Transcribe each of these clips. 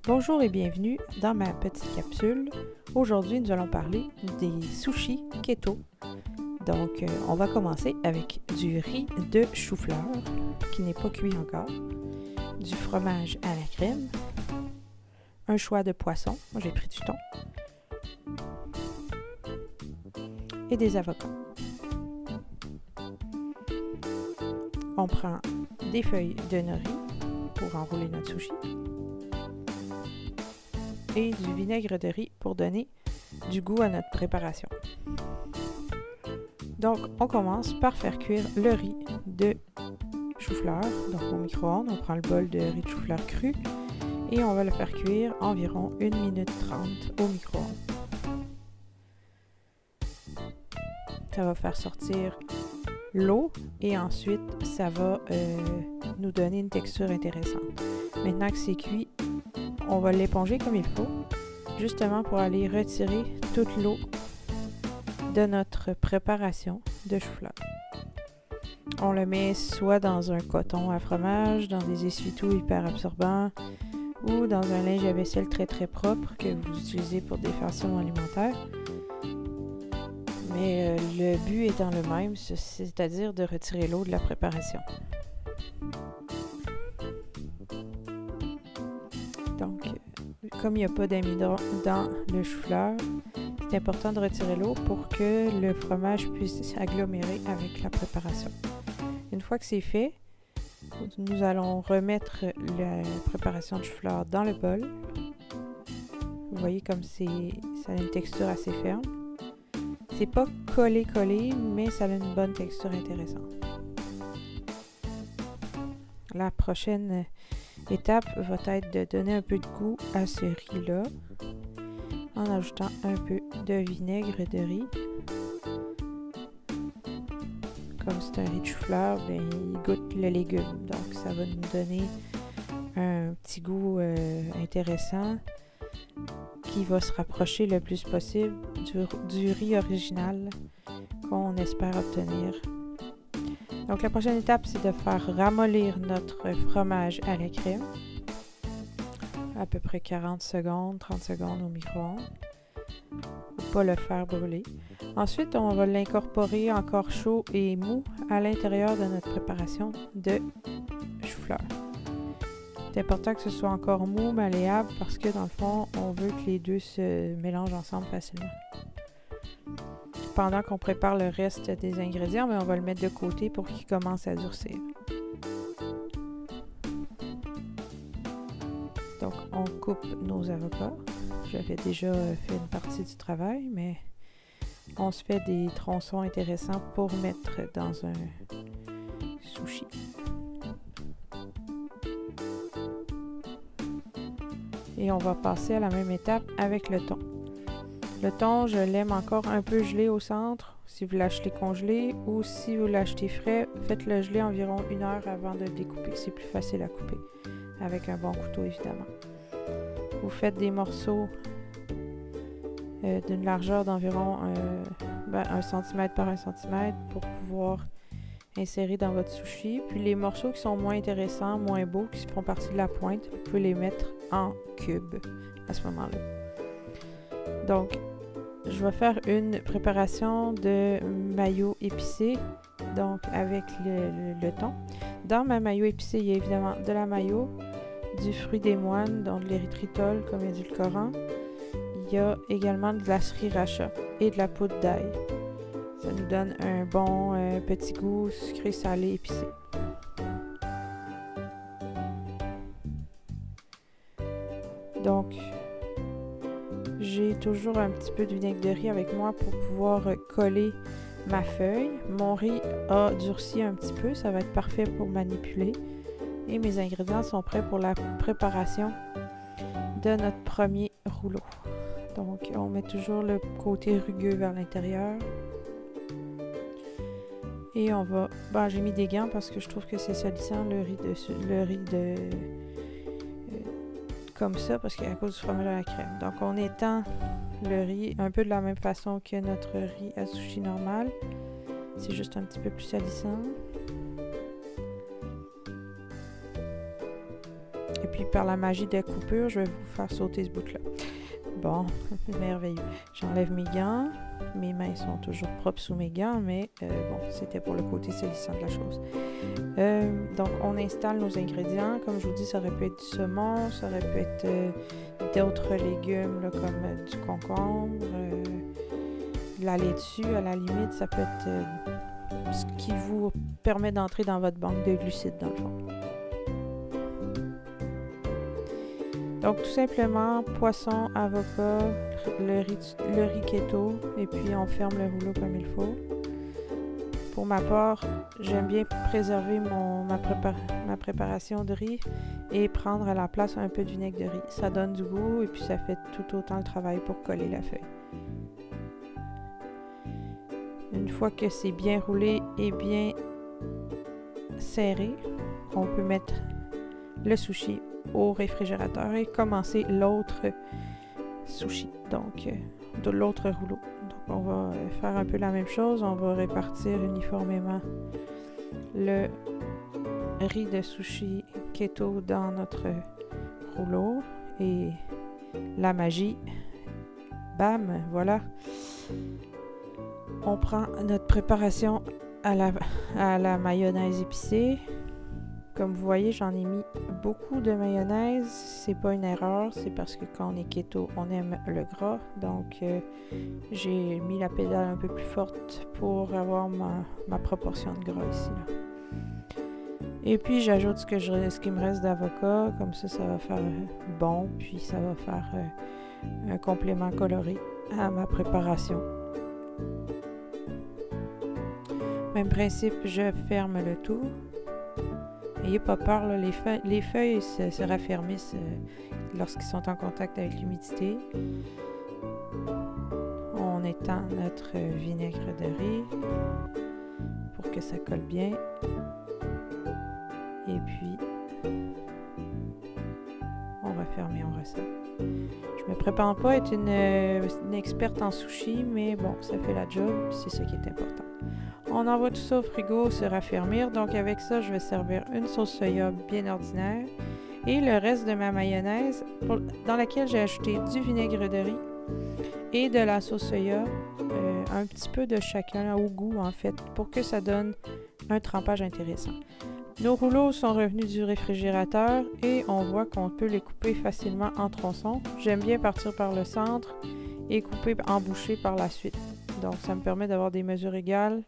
Bonjour et bienvenue dans ma petite capsule. Aujourd'hui, nous allons parler des sushis keto. Donc, on va commencer avec du riz de chou-fleur qui n'est pas cuit encore, du fromage à la crème, un choix de poisson, moi j'ai pris du thon, et des avocats. On prend des feuilles de nori pour enrouler notre sushi et du vinaigre de riz pour donner du goût à notre préparation. Donc, on commence par faire cuire le riz de chou-fleur, donc au micro-ondes. On prend le bol de riz de chou-fleur cru et on va le faire cuire environ 1 minute 30 au micro-ondes. Ça va faire sortir l'eau et ensuite ça va nous donner une texture intéressante. Maintenant que c'est cuit, on va l'éponger comme il faut, justement pour aller retirer toute l'eau de notre préparation de chou-fleur. On le met soit dans un coton à fromage, dans des essuie-tout hyper absorbants ou dans un linge à vaisselle très très propre que vous utilisez pour des façons alimentaires. Mais le but étant le même, c'est-à-dire de retirer l'eau de la préparation. Donc, comme il n'y a pas d'amidon dans le chou-fleur, c'est important de retirer l'eau pour que le fromage puisse s'agglomérer avec la préparation. Une fois que c'est fait, nous allons remettre la préparation de chou-fleur dans le bol. Vous voyez comme ça a une texture assez ferme. C'est pas collé, mais ça a une bonne texture intéressante. La prochaine étape va être de donner un peu de goût à ce riz-là en ajoutant un peu de vinaigre de riz. Comme c'est un riz de chou-fleur, il goûte le légume, donc ça va nous donner un petit goût intéressant qui va se rapprocher le plus possible du riz original qu'on espère obtenir. Donc la prochaine étape, c'est de faire ramollir notre fromage à la crème, à peu près 40 secondes, 30 secondes au micro-ondes, pour pas le faire brûler. Ensuite, on va l'incorporer encore chaud et mou à l'intérieur de notre préparation de chou-fleur. C'est important que ce soit encore mou, malléable, parce que dans le fond, on veut que les deux se mélangent ensemble facilement. Pendant qu'on prépare le reste des ingrédients, on va le mettre de côté pour qu'il commence à durcir. Donc, on coupe nos avocats. J'avais déjà fait une partie du travail, mais on se fait des tronçons intéressants pour mettre dans un sushi. Et on va passer à la même étape avec le thon. Le thon, je l'aime encore un peu gelé au centre. Si vous l'achetez congelé ou si vous l'achetez frais, faites-le geler environ 1 heure avant de le découper. C'est plus facile à couper avec un bon couteau, évidemment. Vous faites des morceaux d'une largeur d'environ 1 cm par 1 cm pour pouvoir insérer dans votre sushi. Puis les morceaux qui sont moins intéressants, moins beaux, qui font partie de la pointe, vous pouvez les mettre en cubes à ce moment-là. Donc, je vais faire une préparation de mayo épicé, donc avec le thon. Dans ma mayo épicée, il y a évidemment de la mayo, du fruit des moines, donc de l'érythritol comme édulcorant. Il y a également de la sriracha et de la poudre d'ail. Ça nous donne un bon petit goût sucré, salé, épicé. Donc, j'ai toujours un petit peu de vinaigre de riz avec moi pour pouvoir coller ma feuille. Mon riz a durci un petit peu, ça va être parfait pour manipuler. Et mes ingrédients sont prêts pour la préparation de notre premier rouleau. Donc, on met toujours le côté rugueux vers l'intérieur. Et on va... j'ai mis des gants parce que je trouve que c'est salissant le riz de comme ça, parce qu'à cause du fromage à la crème. Donc, on étend le riz un peu de la même façon que notre riz à sushi normal. C'est juste un petit peu plus salissant. puis par la magie de la coupure, je vais vous faire sauter ce bout-là. Bon, merveilleux. J'enlève mes gants. Mes mains sont toujours propres sous mes gants, mais bon, c'était pour le côté salissant de la chose. Donc, on installe nos ingrédients. Comme je vous dis, ça aurait pu être du saumon, ça aurait pu être d'autres légumes là, comme du concombre, de la laitue, à la limite, ça peut être ce qui vous permet d'entrer dans votre banque de glucides, dans le fond. Donc, tout simplement, poisson, avocat, le riz keto, et puis on ferme le rouleau comme il faut. Pour ma part, j'aime bien préserver ma préparation de riz et prendre à la place un peu de vinaigre de riz. Ça donne du goût et puis ça fait tout autant le travail pour coller la feuille. Une fois que c'est bien roulé et bien serré, on peut mettre le sushi au réfrigérateur et commencer l'autre sushi, donc de l'autre rouleau. Donc on va faire un peu la même chose, on va répartir uniformément le riz de sushi keto dans notre rouleau et la magie, bam, voilà. On prend notre préparation à la mayonnaise épicée. Comme vous voyez, j'en ai mis beaucoup de mayonnaise. C'est pas une erreur, c'est parce que quand on est keto, on aime le gras. Donc, j'ai mis la pédale un peu plus forte pour avoir ma proportion de gras ici, là. Et puis, j'ajoute ce qui me reste d'avocat. Comme ça va faire bon, puis ça va faire un complément coloré à ma préparation. Même principe, je ferme le tout. N'ayez pas peur, là, les feuilles se raffermissent lorsqu'ils sont en contact avec l'humidité. On étend notre vinaigre de riz pour que ça colle bien. Et puis, on referme et on resserre. Je me prépare pas à être une experte en sushi, mais bon, ça fait la job, c'est ça qui est important. On envoie tout ça au frigo se raffermir. Donc avec ça, je vais servir une sauce soya bien ordinaire et le reste de ma mayonnaise dans laquelle j'ai ajouté du vinaigre de riz et de la sauce soya, un petit peu de chacun au goût en fait, pour que ça donne un trempage intéressant. Nos rouleaux sont revenus du réfrigérateur et on voit qu'on peut les couper facilement en tronçons. J'aime bien partir par le centre et couper en bouchées par la suite. Donc ça me permet d'avoir des mesures égales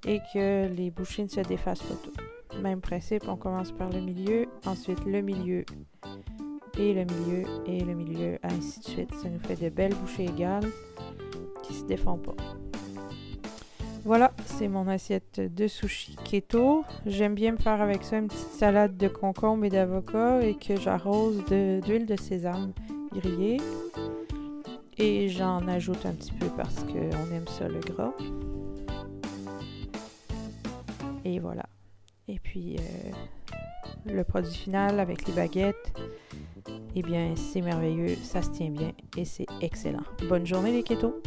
et que les bouchées ne se défassent pas toutes. Même principe, on commence par le milieu, ensuite le milieu et le milieu et le milieu, ainsi de suite. Ça nous fait de belles bouchées égales qui ne se défendent pas. Voilà, c'est mon assiette de sushi keto. J'aime bien me faire avec ça une petite salade de concombre et d'avocat et que j'arrose d'huile de sésame grillée. Et j'en ajoute un petit peu parce qu'on aime ça le gras. Et voilà. Et puis, le produit final avec les baguettes, eh bien, c'est merveilleux, ça se tient bien et c'est excellent. Bonne journée les ketos!